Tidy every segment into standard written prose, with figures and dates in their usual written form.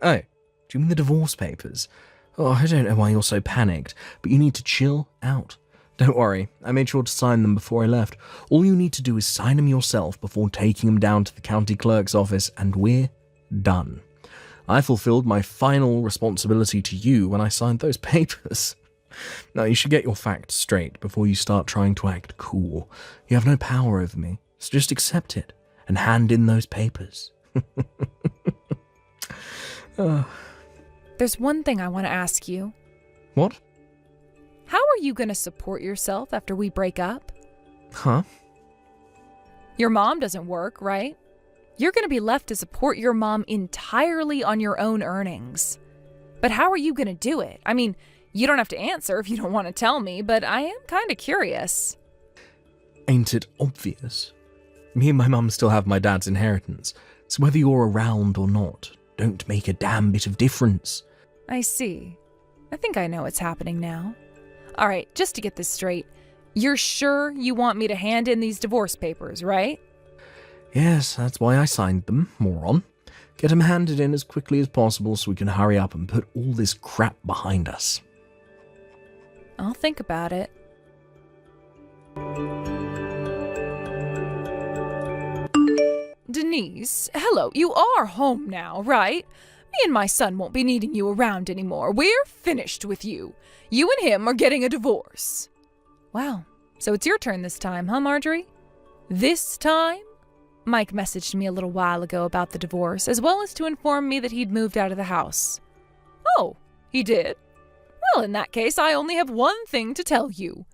Oh, do you mean the divorce papers? Oh, I don't know why you're so panicked, but you need to chill out. Don't worry, I made sure to sign them before I left. All you need to do is sign them yourself before taking them down to the county clerk's office, and we're done. I fulfilled my final responsibility to you when I signed those papers. Now, you should get your facts straight before you start trying to act cool. You have no power over me, so just accept it and hand in those papers. There's one thing I want to ask you. What? How are you going to support yourself after we break up? Huh? Your mom doesn't work, right? You're going to be left to support your mom entirely on your own earnings. But how are you going to do it? I mean, you don't have to answer if you don't want to tell me, but I am kind of curious. Ain't it obvious? Me and my mum still have my dad's inheritance, so whether you're around or not, don't make a damn bit of difference. I see. I think I know what's happening now. All right, just to get this straight, you're sure you want me to hand in these divorce papers, right? Yes, that's why I signed them, moron. Get them handed in as quickly as possible so we can hurry up and put all this crap behind us. I'll think about it. Denise, hello, you are home now, right? Me and my son won't be needing you around anymore. We're finished with you. You and him are getting a divorce. Wow, so it's your turn this time, huh, Marjorie? This time? Mike messaged me a little while ago about the divorce, as well as to inform me that he'd moved out of the house. Oh, he did? Well, in that case, I only have one thing to tell you.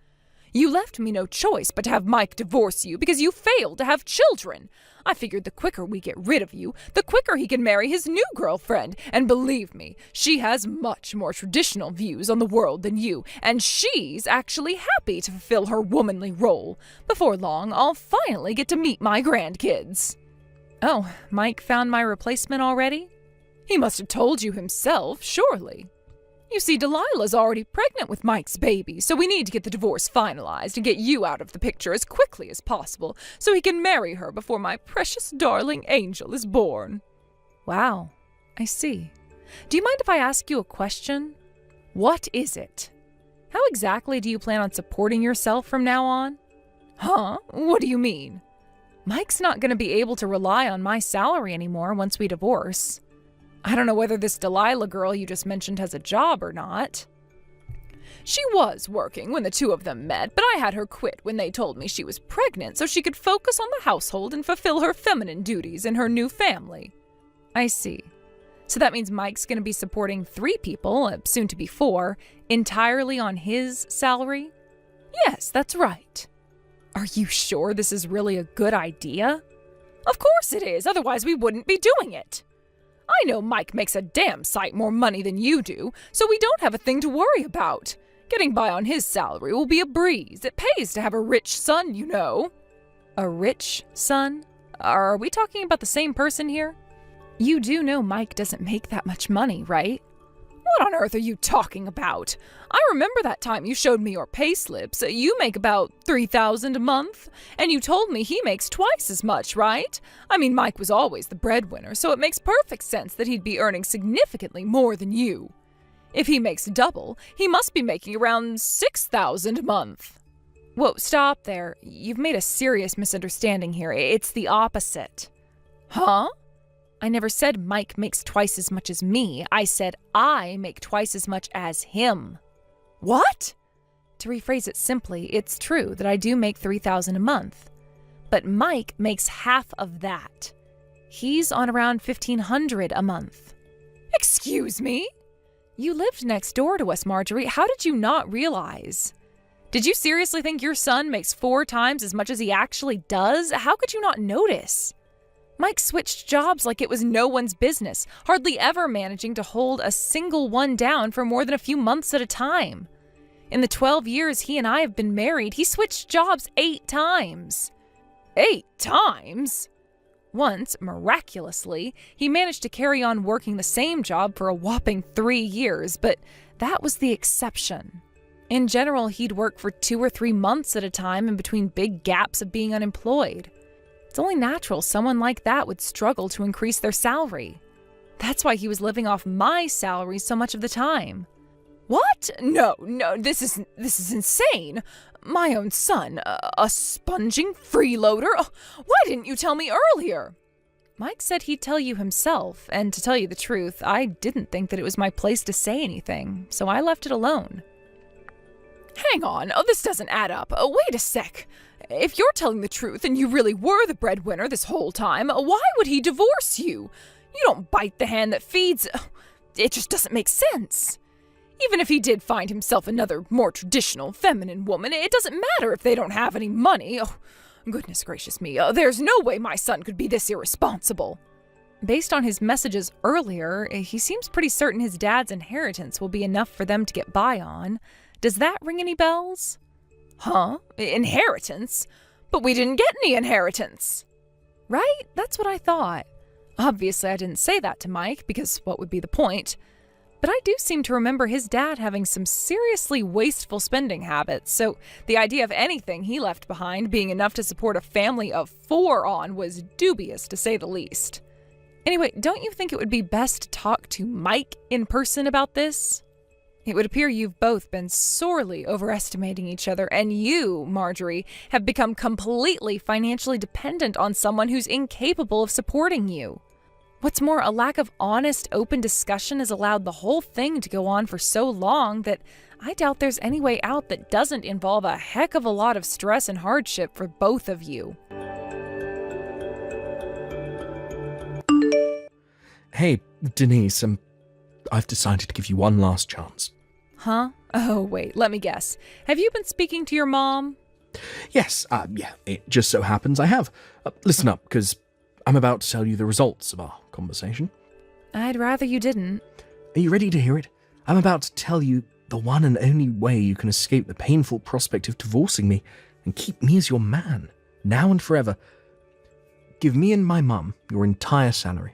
You left me no choice but to have Mike divorce you because you failed to have children. I figured the quicker we get rid of you, the quicker he can marry his new girlfriend. And believe me, she has much more traditional views on the world than you, and she's actually happy to fulfill her womanly role. Before long, I'll finally get to meet my grandkids. Oh, Mike found my replacement already? He must have told you himself, surely. You see, Delilah's already pregnant with Mike's baby, so we need to get the divorce finalized and get you out of the picture as quickly as possible so he can marry her before my precious darling angel is born. Wow, I see. Do you mind if I ask you a question? What is it? How exactly do you plan on supporting yourself from now on? Huh? What do you mean? Mike's not going to be able to rely on my salary anymore once we divorce. I don't know whether this Delilah girl you just mentioned has a job or not. She was working when the two of them met, but I had her quit when they told me she was pregnant so she could focus on the household and fulfill her feminine duties in her new family. I see. So that means Mike's going to be supporting 3 people, soon to be 4, entirely on his salary? Yes, that's right. Are you sure this is really a good idea? Of course it is, otherwise we wouldn't be doing it. I know Mike makes a damn sight more money than you do, so we don't have a thing to worry about. Getting by on his salary will be a breeze. It pays to have a rich son, you know. A rich son? Are we talking about the same person here? You do know Mike doesn't make that much money, right? What on earth are you talking about? I remember that time you showed me your payslips. You make about $3,000 a month, and you told me he makes twice as much, right? I mean, Mike was always the breadwinner, so it makes perfect sense that he'd be earning significantly more than you. If he makes double, he must be making around $6,000 a month. Whoa, stop there. You've made a serious misunderstanding here. It's the opposite. Huh? I never said Mike makes twice as much as me. I said I make twice as much as him. What? To rephrase it simply, it's true that I do make $3,000 a month. But Mike makes half of that. He's on around $1,500 a month. Excuse me? You lived next door to us, Marjorie. How did you not realize? Did you seriously think your son makes 4 times as much as he actually does? How could you not notice? Mike switched jobs like it was no one's business, hardly ever managing to hold a single one down for more than a few months at a time. In the 12 years he and I have been married, he switched jobs 8 times. 8 times? Once, miraculously, he managed to carry on working the same job for a whopping 3 years, but that was the exception. In general, he'd work for 2 or 3 months at a time in between big gaps of being unemployed. It's only natural someone like that would struggle to increase their salary. That's why he was living off my salary so much of the time. What? No, this is insane. My own son, a sponging freeloader? Oh, why didn't you tell me earlier? Mike said he'd tell you himself, and to tell you the truth, I didn't think that it was my place to say anything, so I left it alone. Hang on, this doesn't add up. Wait a sec. If you're telling the truth and you really were the breadwinner this whole time, why would he divorce you? You don't bite the hand that feeds. It just doesn't make sense. Even if he did find himself another more traditional feminine woman, it doesn't matter if they don't have any money. Oh, goodness gracious me, there's no way my son could be this irresponsible. Based on his messages earlier, he seems pretty certain his dad's inheritance will be enough for them to get by on. Does that ring any bells? Huh? Inheritance? But we didn't get any inheritance. Right? That's what I thought. Obviously, I didn't say that to Mike, because what would be the point? But I do seem to remember his dad having some seriously wasteful spending habits, so the idea of anything he left behind being enough to support a family of 4 on was dubious, to say the least. Anyway, don't you think it would be best to talk to Mike in person about this? It would appear you've both been sorely overestimating each other, and you, Marjorie, have become completely financially dependent on someone who's incapable of supporting you. What's more, a lack of honest, open discussion has allowed the whole thing to go on for so long that I doubt there's any way out that doesn't involve a heck of a lot of stress and hardship for both of you. Hey, Denise, I've decided to give you one last chance. Huh? Oh, wait, let me guess. Have you been speaking to your mom? Yes, yeah, it just so happens I have. Listen up, because I'm about to tell you the results of our conversation. I'd rather you didn't. Are you ready to hear it? I'm about to tell you the one and only way you can escape the painful prospect of divorcing me and keep me as your man, now and forever. Give me and my mum your entire salary.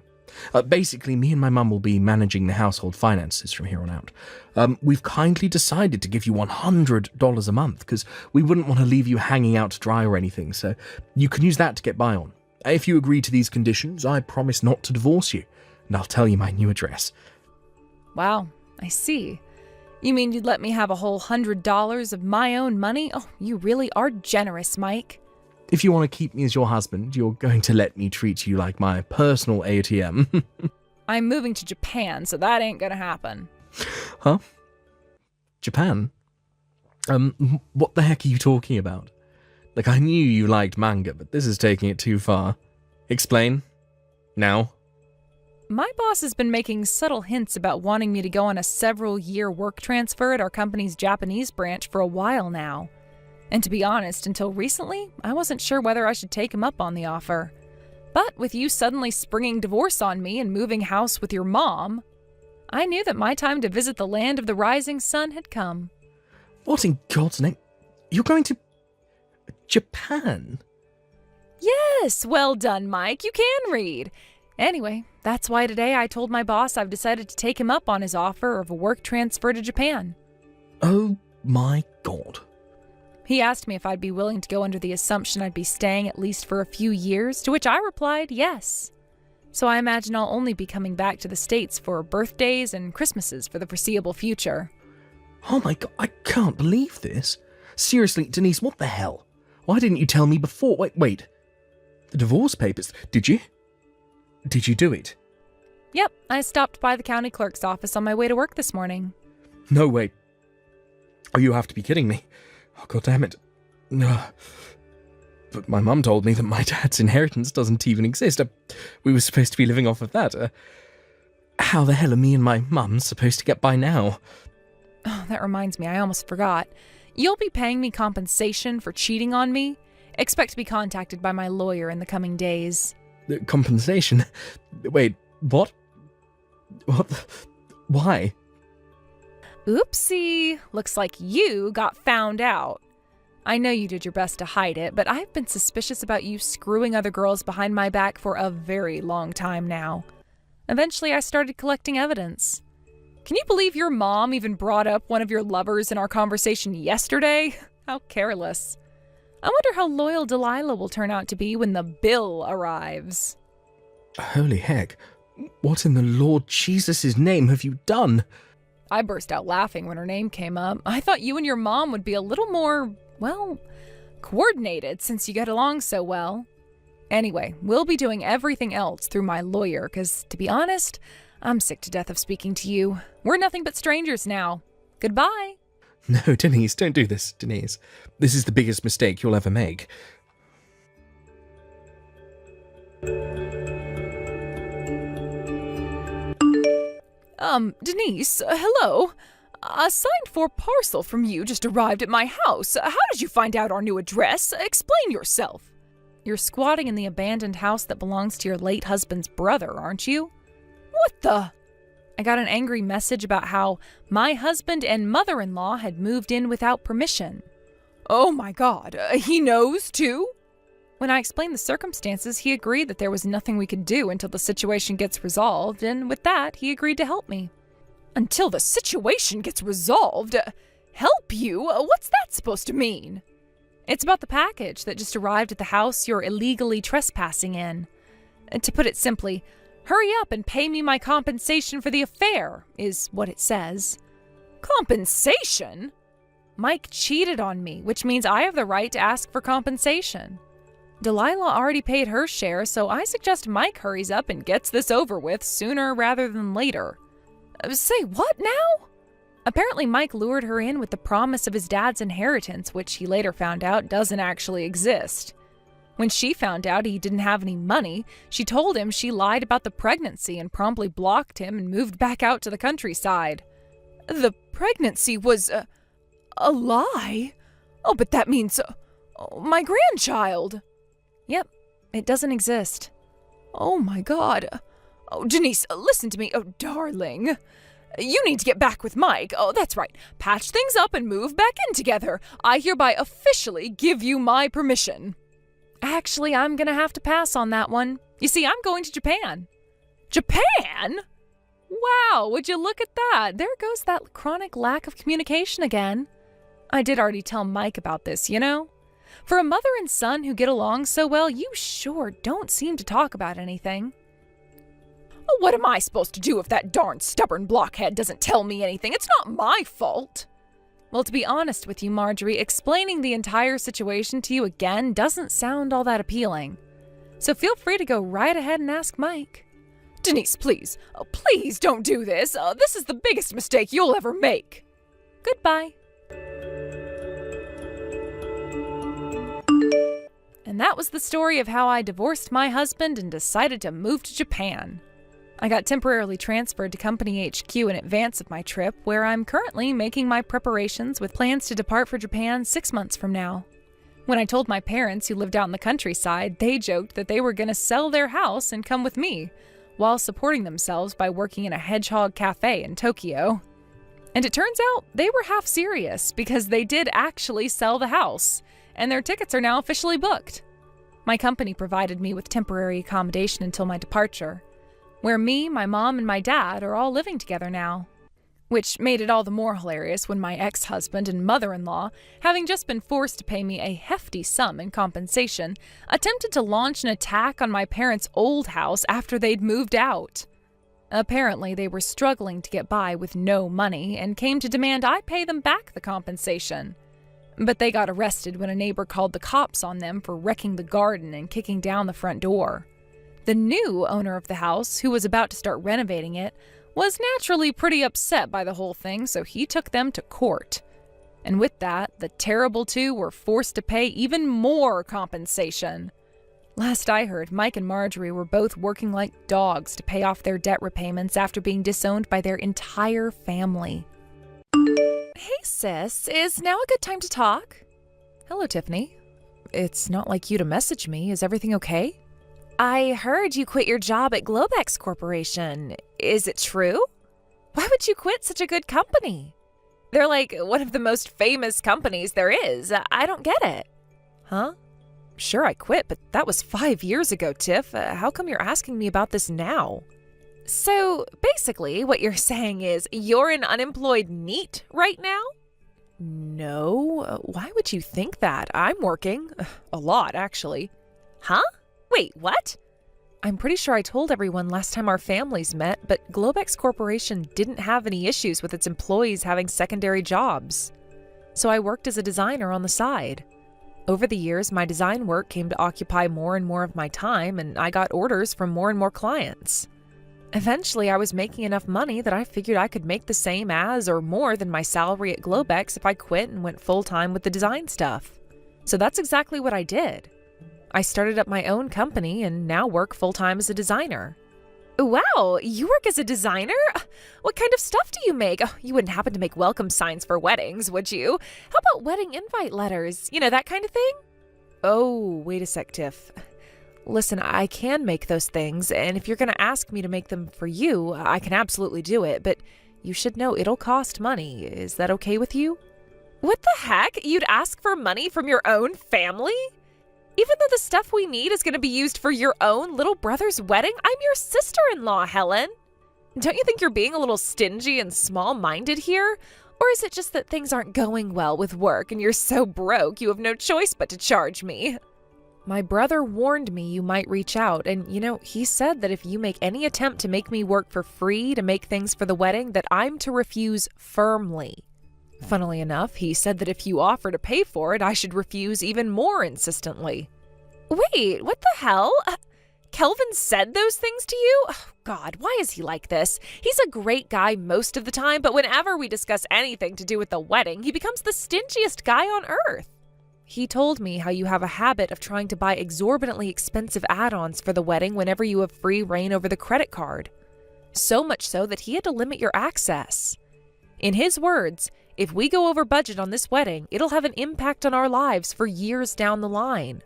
Basically, me and my mum will be managing the household finances from here on out. We've kindly decided to give you $100 a month because we wouldn't want to leave you hanging out to dry or anything, so you can use that to get by on. If you agree to these conditions, I promise not to divorce you, and I'll tell you my new address. Wow, I see. You mean you'd let me have a whole $100 of my own money? Oh, you really are generous, Mike. If you want to keep me as your husband, you're going to let me treat you like my personal ATM. I'm moving to Japan, so that ain't gonna happen. Huh? Japan? What the heck are you talking about? Like, I knew you liked manga, but this is taking it too far. Explain. Now. My boss has been making subtle hints about wanting me to go on a several-year work transfer at our company's Japanese branch for a while now. And to be honest, until recently, I wasn't sure whether I should take him up on the offer. But with you suddenly springing divorce on me and moving house with your mom, I knew that my time to visit the land of the rising sun had come. What in God's name? You're going to Japan? Yes, well done, Mike. You can read. Anyway, that's why today I told my boss I've decided to take him up on his offer of a work transfer to Japan. Oh my God. He asked me if I'd be willing to go under the assumption I'd be staying at least for a few years, to which I replied yes. So I imagine I'll only be coming back to the States for birthdays and Christmases for the foreseeable future. Oh my God, I can't believe this. Seriously, Denise, what the hell? Why didn't you tell me before? Wait. The divorce papers, did you? Did you do it? Yep, I stopped by the county clerk's office on my way to work this morning. No way. Oh, you have to be kidding me. Oh, God damn it. But my mum told me that my dad's inheritance doesn't even exist. We were supposed to be living off of that. How the hell are me and my mum supposed to get by now? Oh, that reminds me, I almost forgot. You'll be paying me compensation for cheating on me. Expect to be contacted by my lawyer in the coming days. Compensation? Wait, what? What? Why? Oopsie. Looks like you got found out. I know you did your best to hide it, but I've been suspicious about you screwing other girls behind my back for a very long time now. Eventually, I started collecting evidence. Can you believe your mom even brought up one of your lovers in our conversation yesterday? How careless. I wonder how loyal Delilah will turn out to be when the bill arrives. Holy heck. What in the Lord Jesus' name have you done? I burst out laughing when her name came up. I thought you and your mom would be a little more, well, coordinated since you get along so well. Anyway, we'll be doing everything else through my lawyer, because, to be honest, I'm sick to death of speaking to you. We're nothing but strangers now. Goodbye. No, Denise, don't do this, Denise. This is the biggest mistake you'll ever make. Denise, hello? A signed for parcel from you just arrived at my house. How did you find out our new address? Explain yourself. You're squatting in the abandoned house that belongs to your late husband's brother, aren't you? What the? I got an angry message about how my husband and mother-in-law had moved in without permission. Oh my God, he knows too? When I explained the circumstances, he agreed that there was nothing we could do until the situation gets resolved, and with that, he agreed to help me. Until the situation gets resolved? Help you? What's that supposed to mean? It's about the package that just arrived at the house you're illegally trespassing in. To put it simply, hurry up and pay me my compensation for the affair, is what it says. Compensation? Mike cheated on me, which means I have the right to ask for compensation. Delilah already paid her share, so I suggest Mike hurries up and gets this over with sooner rather than later. Say what now? Apparently Mike lured her in with the promise of his dad's inheritance, which he later found out doesn't actually exist. When she found out he didn't have any money, she told him she lied about the pregnancy and promptly blocked him and moved back out to the countryside. The pregnancy was a lie? Oh, but that means my grandchild. Yep, it doesn't exist. Oh my God. Oh, Denise, listen to me. Oh, darling. You need to get back with Mike. Oh, that's right. Patch things up and move back in together. I hereby officially give you my permission. Actually, I'm gonna have to pass on that one. You see, I'm going to Japan. Japan? Wow, would you look at that? There goes that chronic lack of communication again. I did already tell Mike about this, you know? For a mother and son who get along so well, you sure don't seem to talk about anything. What am I supposed to do if that darn stubborn blockhead doesn't tell me anything? It's not my fault. Well, to be honest with you, Marjorie, explaining the entire situation to you again doesn't sound all that appealing. So feel free to go right ahead and ask Mike. Denise, please. Oh, please don't do this. This is the biggest mistake you'll ever make. Goodbye. And that was the story of how I divorced my husband and decided to move to Japan. I got temporarily transferred to Company HQ in advance of my trip, where I'm currently making my preparations with plans to depart for Japan 6 months from now. When I told my parents, who lived out in the countryside, they joked that they were going to sell their house and come with me, while supporting themselves by working in a hedgehog cafe in Tokyo. And it turns out they were half serious, because they did actually sell the house, and their tickets are now officially booked. My company provided me with temporary accommodation until my departure, where me, my mom, and my dad are all living together now. Which made it all the more hilarious when my ex-husband and mother-in-law, having just been forced to pay me a hefty sum in compensation, attempted to launch an attack on my parents' old house after they'd moved out. Apparently, they were struggling to get by with no money and came to demand I pay them back the compensation. But they got arrested when a neighbor called the cops on them for wrecking the garden and kicking down the front door. The new owner of the house, who was about to start renovating it, was naturally pretty upset by the whole thing, so he took them to court. And with that, the terrible two were forced to pay even more compensation. Last I heard, Mike and Marjorie were both working like dogs to pay off their debt repayments after being disowned by their entire family. Hey sis, is now a good time to talk? Hello, Tiffany. It's not like you to message me. Is everything okay? I heard you quit your job at Globex Corporation. Is it true? Why would you quit such a good company? They're like one of the most famous companies there is. I don't get it. Huh? Sure, I quit, but that was 5 years ago, Tiff. How come you're asking me about this now? So, basically, what you're saying is you're an unemployed NEET right now? No. Why would you think that? I'm working. A lot, actually. Huh? Wait, what? I'm pretty sure I told everyone last time our families met, but Globex Corporation didn't have any issues with its employees having secondary jobs. So I worked as a designer on the side. Over the years, my design work came to occupy more and more of my time, and I got orders from more and more clients. Eventually, I was making enough money that I figured I could make the same as or more than my salary at Globex if I quit and went full-time with the design stuff. So that's exactly what I did. I started up my own company and now work full-time as a designer. Wow, you work as a designer? What kind of stuff do you make? Oh, you wouldn't happen to make welcome signs for weddings, would you? How about wedding invite letters? You know, that kind of thing? Oh, wait a sec, Tiff. Listen, I can make those things, and if you're going to ask me to make them for you, I can absolutely do it, but you should know it'll cost money. Is that okay with you? What the heck? You'd ask for money from your own family? Even though the stuff we need is going to be used for your own little brother's wedding, I'm your sister-in-law, Helen. Don't you think you're being a little stingy and small-minded here? Or is it just that things aren't going well with work and you're so broke you have no choice but to charge me? My brother warned me you might reach out, and he said that if you make any attempt to make me work for free to make things for the wedding, that I'm to refuse firmly. Funnily enough, he said that if you offer to pay for it, I should refuse even more insistently. Wait, what the hell? Kelvin said those things to you? Oh, God, why is he like this? He's a great guy most of the time, but whenever we discuss anything to do with the wedding, he becomes the stingiest guy on earth. He told me how you have a habit of trying to buy exorbitantly expensive add-ons for the wedding whenever you have free reign over the credit card. So much so that he had to limit your access. In his words, if we go over budget on this wedding, it'll have an impact on our lives for years down the line.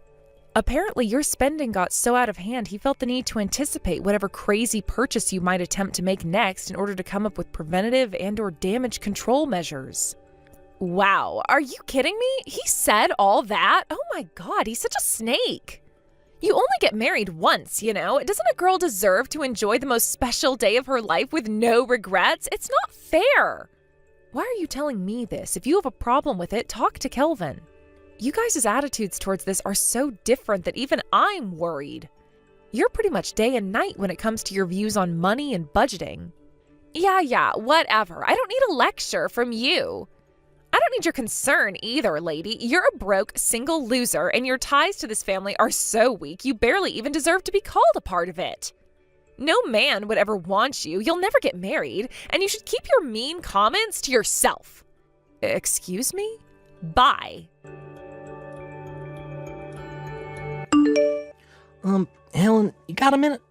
Apparently, your spending got so out of hand, he felt the need to anticipate whatever crazy purchase you might attempt to make next in order to come up with preventative and/or damage control measures. Wow, are you kidding me? He said all that? Oh my God, he's such a snake. You only get married once, Doesn't a girl deserve to enjoy the most special day of her life with no regrets? It's not fair. Why are you telling me this? If you have a problem with it, talk to Kelvin. You guys' attitudes towards this are so different that even I'm worried. You're pretty much day and night when it comes to your views on money and budgeting. Yeah, whatever. I don't need a lecture from you. I don't need your concern either, lady. You're a broke, single loser, and your ties to this family are so weak you barely even deserve to be called a part of it. No man would ever want you. You'll never get married, and you should keep your mean comments to yourself. Excuse me? Bye. Helen, you got a minute?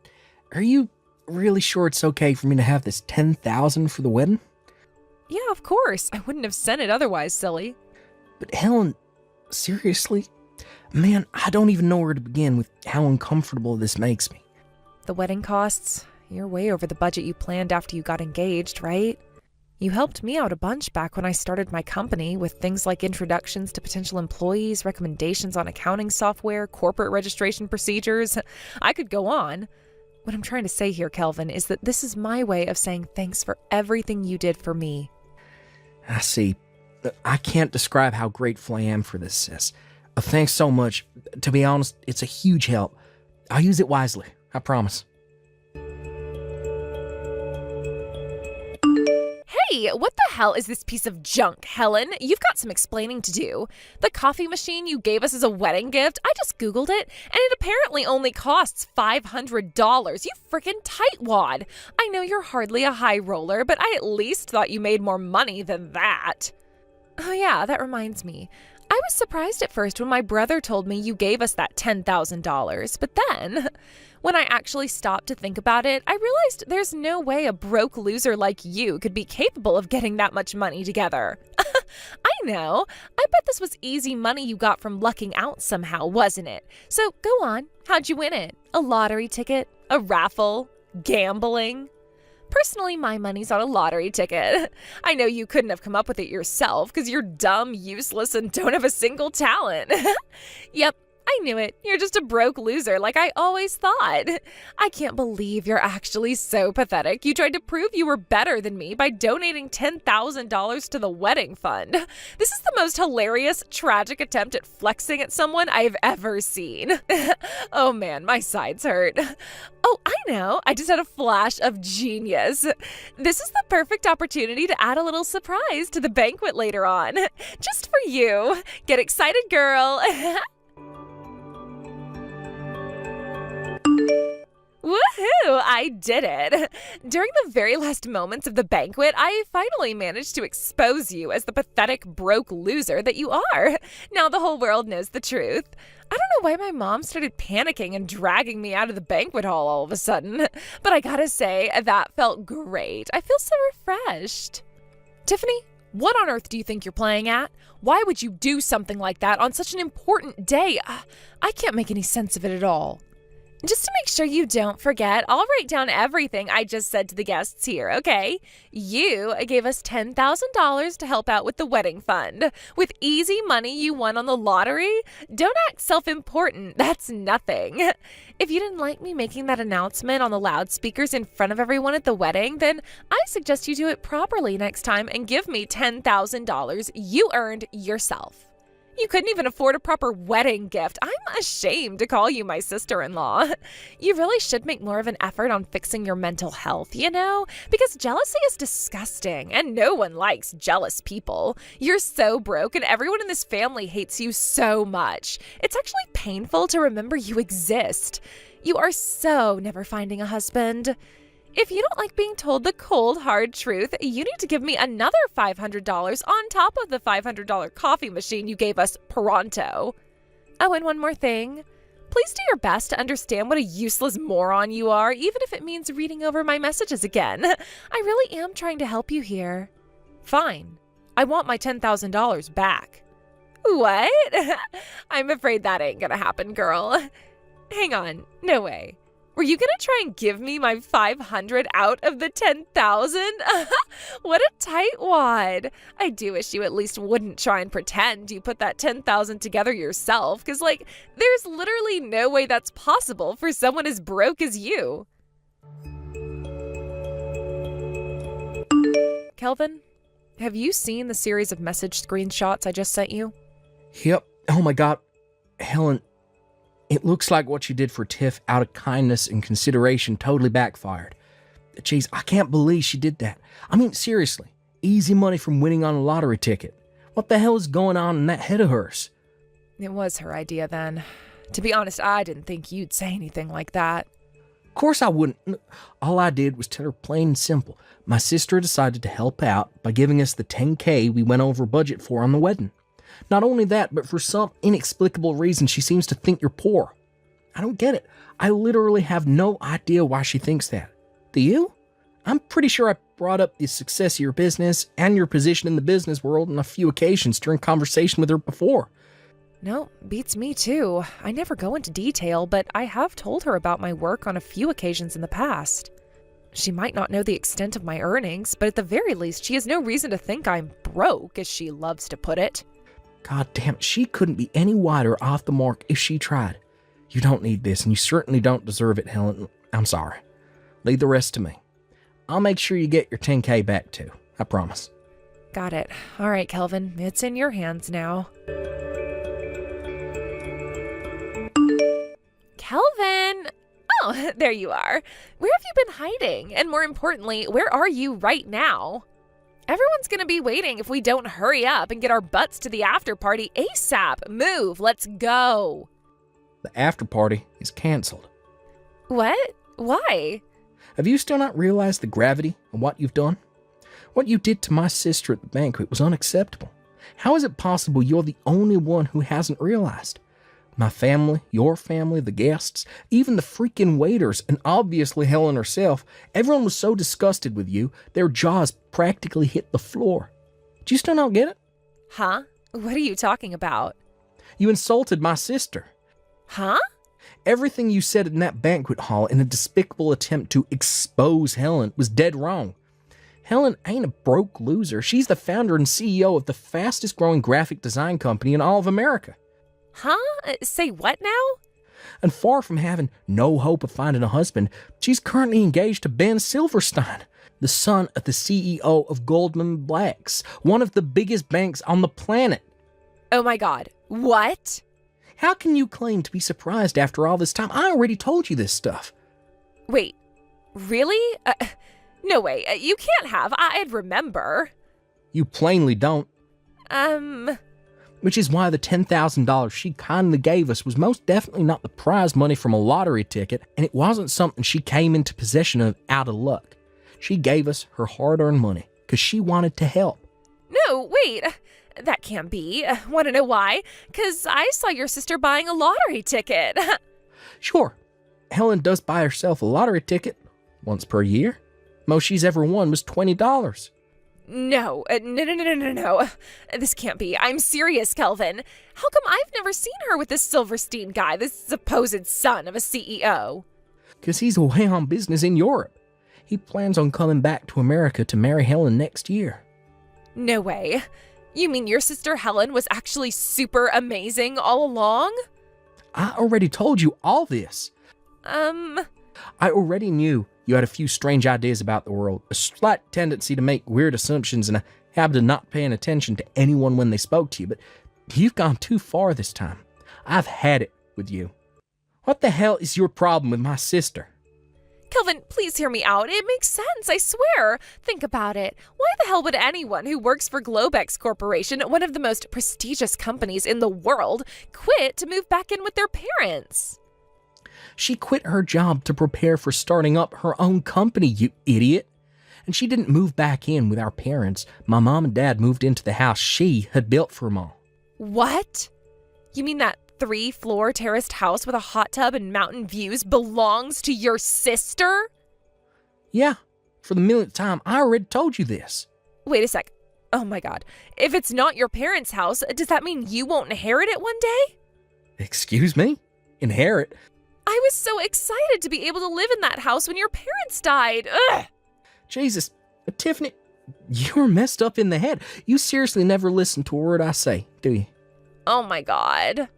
Are you really sure it's okay for me to have this $10,000 for the wedding? Yeah, of course. I wouldn't have sent it otherwise, silly. But Helen, seriously? Man, I don't even know where to begin with how uncomfortable this makes me. The wedding costs? You're way over the budget you planned after you got engaged, right? You helped me out a bunch back when I started my company with things like introductions to potential employees, recommendations on accounting software, corporate registration procedures. I could go on. What I'm trying to say here, Kelvin, is that this is my way of saying thanks for everything you did for me. I see. I can't describe how grateful I am for this, sis. Thanks so much. To be honest, it's a huge help. I'll use it wisely. I promise. Hey, what the hell is this piece of junk, Helen? You've got some explaining to do. The coffee machine you gave us as a wedding gift, I just Googled it, and it apparently only costs $500. You frickin' tightwad. I know you're hardly a high roller, but I at least thought you made more money than that. Oh yeah, that reminds me. I was surprised at first when my brother told me you gave us that $10,000, but then, when I actually stopped to think about it, I realized there's no way a broke loser like you could be capable of getting that much money together. I know. I bet this was easy money you got from lucking out somehow, wasn't it? So go on. How'd you win it? A lottery ticket? A raffle? Gambling? Personally, my money's on a lottery ticket. I know you couldn't have come up with it yourself because you're dumb, useless, and don't have a single talent. Yep, I knew it. You're just a broke loser like I always thought. I can't believe you're actually so pathetic. You tried to prove you were better than me by donating $10,000 to the wedding fund. This is the most hilarious, tragic attempt at flexing at someone I've ever seen. Oh man, my sides hurt. Oh, I know. I just had a flash of genius. This is the perfect opportunity to add a little surprise to the banquet later on. Just for you. Get excited, girl. Woohoo! I did it! During the very last moments of the banquet, I finally managed to expose you as the pathetic, broke loser that you are. Now the whole world knows the truth. I don't know why my mom started panicking and dragging me out of the banquet hall all of a sudden, but I gotta say, that felt great. I feel so refreshed. Tiffany, what on earth do you think you're playing at? Why would you do something like that on such an important day? I can't make any sense of it at all. Just to make sure you don't forget, I'll write down everything I just said to the guests here, okay? You gave us $10,000 to help out with the wedding fund. With easy money you won on the lottery? Don't act self-important. That's nothing. If you didn't like me making that announcement on the loudspeakers in front of everyone at the wedding, then I suggest you do it properly next time and give me $10,000 you earned yourself. You couldn't even afford a proper wedding gift. I'm ashamed to call you my sister-in-law. You really should make more of an effort on fixing your mental health, you know? Because jealousy is disgusting, and no one likes jealous people. You're so broke, and everyone in this family hates you so much. It's actually painful to remember you exist. You are so never finding a husband. If you don't like being told the cold, hard truth, you need to give me another $500 on top of the $500 coffee machine you gave us pronto. Oh, and one more thing. Please do your best to understand what a useless moron you are, even if it means reading over my messages again. I really am trying to help you here. Fine. I want my $10,000 back. What? I'm afraid that ain't gonna happen, girl. Hang on. No way. Were you gonna try and give me my $500 out of the $10,000? What a tightwad. I do wish you at least wouldn't try and pretend you put that $10,000 together yourself, because, there's literally no way that's possible for someone as broke as you. Kelvin, have you seen the series of message screenshots I just sent you? Yep. Oh my God. Helen, it looks like what you did for Tiff out of kindness and consideration totally backfired. Jeez, I can't believe she did that. I mean, seriously, easy money from winning on a lottery ticket. What the hell is going on in that head of hers? It was her idea then. To be honest, I didn't think you'd say anything like that. Of course I wouldn't. All I did was tell her plain and simple. My sister decided to help out by giving us the $10K we went over budget for on the wedding. Not only that, but for some inexplicable reason, she seems to think you're poor. I don't get it. I literally have no idea why she thinks that. Do you? I'm pretty sure I brought up the success of your business and your position in the business world on a few occasions during conversation with her before. No, beats me too. I never go into detail, but I have told her about my work on a few occasions in the past. She might not know the extent of my earnings, but at the very least, she has no reason to think I'm broke, as she loves to put it. God damn it, she couldn't be any wider off the mark if she tried. You don't need this, and you certainly don't deserve it, Helen. I'm sorry. Leave the rest to me. I'll make sure you get your $10K back too. I promise. Got it. All right, Kelvin. It's in your hands now. Kelvin! Oh, there you are. Where have you been hiding? And more importantly, where are you right now? Everyone's gonna be waiting if we don't hurry up and get our butts to the after party ASAP. Move, let's go. The after party is canceled. What? Why? Have you still not realized the gravity of what you've done? What you did to my sister at the banquet was unacceptable. How is it possible you're the only one who hasn't realized? My family, your family, the guests, even the freaking waiters, and obviously Helen herself, everyone was so disgusted with you, their jaws practically hit the floor. Do you still not get it? Huh? What are you talking about? You insulted my sister. Huh? Everything you said in that banquet hall in a despicable attempt to expose Helen was dead wrong. Helen ain't a broke loser. She's the founder and CEO of the fastest growing graphic design company in all of America. Huh? Say what now? And far from having no hope of finding a husband, she's currently engaged to Ben Silverstein, the son of the CEO of Goldman Sachs, one of the biggest banks on the planet. Oh my God. What? How can you claim to be surprised after all this time? I already told you this stuff. Wait, really? No way. You can't have. I'd remember. You plainly don't. Which is why the $10,000 she kindly gave us was most definitely not the prize money from a lottery ticket, and it wasn't something she came into possession of out of luck. She gave us her hard-earned money because she wanted to help. No, wait. That can't be. Want to know why? Because I saw your sister buying a lottery ticket. Sure, Helen does buy herself a lottery ticket once per year. Most she's ever won was $20. No. This can't be. I'm serious, Kelvin. How come I've never seen her with this Silverstein guy, this supposed son of a CEO? Because he's away on business in Europe. He plans on coming back to America to marry Helen next year. No way. You mean your sister Helen was actually super amazing all along? I already told you all this. I already knew you had a few strange ideas about the world, a slight tendency to make weird assumptions, and a habit of not paying attention to anyone when they spoke to you, but you've gone too far this time. I've had it with you. What the hell is your problem with my sister? Kelvin, please hear me out. It makes sense, I swear. Think about it. Why the hell would anyone who works for Globex Corporation, one of the most prestigious companies in the world, quit to move back in with their parents? She quit her job to prepare for starting up her own company, you idiot. And she didn't move back in with our parents. My mom and dad moved into the house she had built for them all. What? You mean that 3-floor terraced house with a hot tub and mountain views belongs to your sister? Yeah, for the millionth time, I already told you this. Wait a sec. Oh my God. If it's not your parents' house, does that mean you won't inherit it one day? Excuse me? Inherit? I was so excited to be able to live in that house when your parents died. Ugh! Jesus, Tiffany, you're messed up in the head. You seriously never listen to a word I say, do you? Oh my God.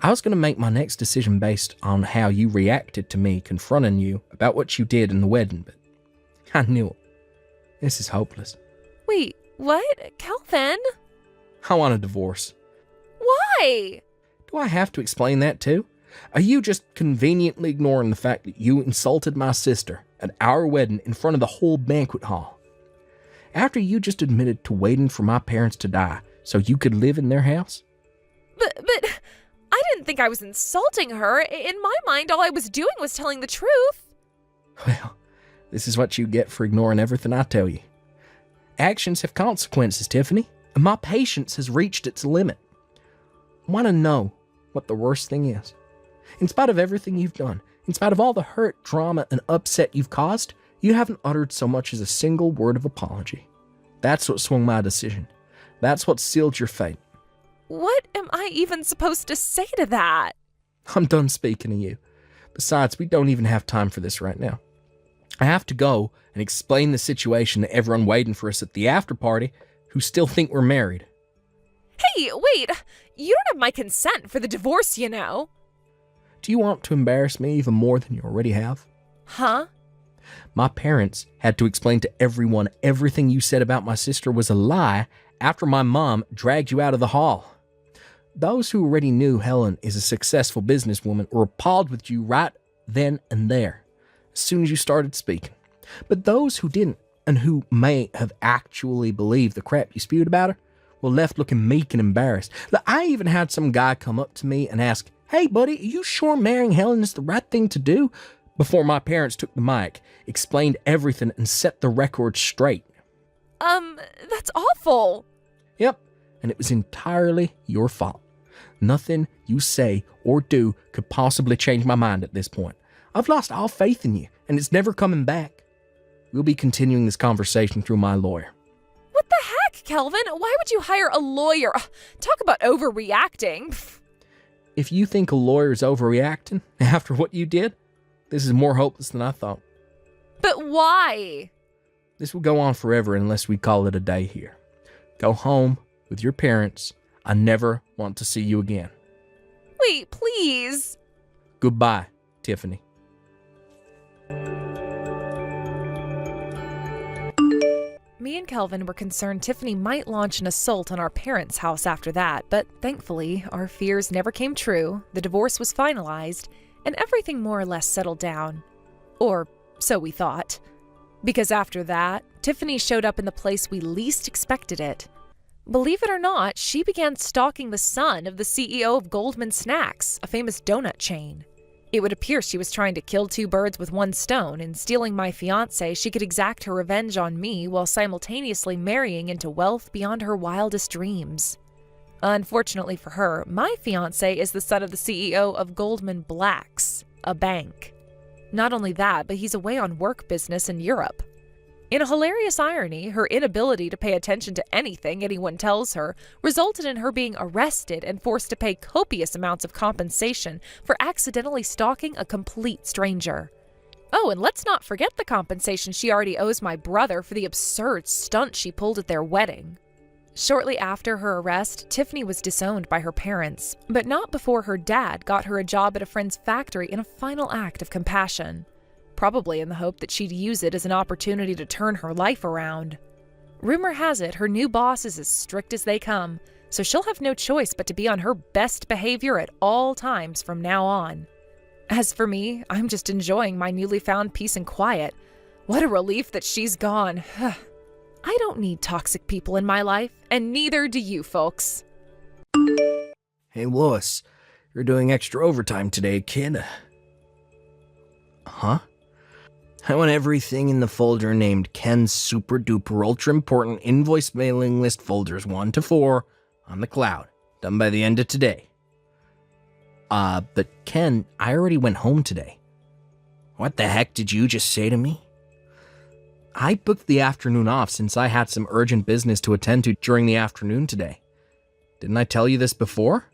I was going to make my next decision based on how you reacted to me confronting you about what you did in the wedding, but I knew it. This is hopeless. Wait, what? Kelvin? I want a divorce. Why? Do I have to explain that too? Are you just conveniently ignoring the fact that you insulted my sister at our wedding in front of the whole banquet hall? After you just admitted to waiting for my parents to die so you could live in their house? But I didn't think I was insulting her. In my mind, all I was doing was telling the truth. Well, this is what you get for ignoring everything I tell you. Actions have consequences, Tiffany, and my patience has reached its limit. Want to know what the worst thing is? In spite of everything you've done, in spite of all the hurt, drama, and upset you've caused, you haven't uttered so much as a single word of apology. That's what swung my decision. That's what sealed your fate. What am I even supposed to say to that? I'm done speaking to you. Besides, we don't even have time for this right now. I have to go and explain the situation to everyone waiting for us at the after party who still think we're married. Hey, wait! You don't have my consent for the divorce, you know. Do you want to embarrass me even more than you already have? Huh? My parents had to explain to everyone everything you said about my sister was a lie after my mom dragged you out of the hall. Those who already knew Helen is a successful businesswoman were appalled with you right then and there, as soon as you started speaking. But those who didn't, and who may have actually believed the crap you spewed about her, were left looking meek and embarrassed. Look, I even had some guy come up to me and ask, "Hey buddy, are you sure marrying Helen is the right thing to do?" Before my parents took the mic, explained everything, and set the record straight. That's awful. Yep, and it was entirely your fault. Nothing you say or do could possibly change my mind at this point. I've lost all faith in you, and it's never coming back. We'll be continuing this conversation through my lawyer. What the heck, Kelvin? Why would you hire a lawyer? Talk about overreacting. If you think a lawyer is overreacting after what you did, this is more hopeless than I thought. But why? This will go on forever unless we call it a day here. Go home with your parents. I never want to see you again. Wait, please. Goodbye, Tiffany. Me and Kelvin were concerned Tiffany might launch an assault on our parents' house after that, but thankfully, our fears never came true, the divorce was finalized, and everything more or less settled down. Or so we thought. Because after that, Tiffany showed up in the place we least expected it. Believe it or not, she began stalking the son of the CEO of Goldman Snacks, a famous donut chain. It would appear she was trying to kill two birds with one stone. In stealing my fiancé, she could exact her revenge on me while simultaneously marrying into wealth beyond her wildest dreams. Unfortunately for her, my fiancé is the son of the CEO of Goldman Blacks, a bank. Not only that, but he's away on work business in Europe. In a hilarious irony, her inability to pay attention to anything anyone tells her resulted in her being arrested and forced to pay copious amounts of compensation for accidentally stalking a complete stranger. Oh, and let's not forget the compensation she already owes my brother for the absurd stunt she pulled at their wedding. Shortly after her arrest, Tiffany was disowned by her parents, but not before her dad got her a job at a friend's factory in a final act of compassion. Probably in the hope that she'd use it as an opportunity to turn her life around. Rumor has it her new boss is as strict as they come, so she'll have no choice but to be on her best behavior at all times from now on. As for me, I'm just enjoying my newly found peace and quiet. What a relief that she's gone. I don't need toxic people in my life, and neither do you folks. Hey, Lois, you're doing extra overtime today, kid. Huh? I want everything in the folder named Ken's Super Duper Ultra Important Invoice Mailing List folders 1 to 4 on the cloud, done by the end of today. But Ken, I already went home today. What the heck did you just say to me? I booked the afternoon off since I had some urgent business to attend to during the afternoon today. Didn't I tell you this before?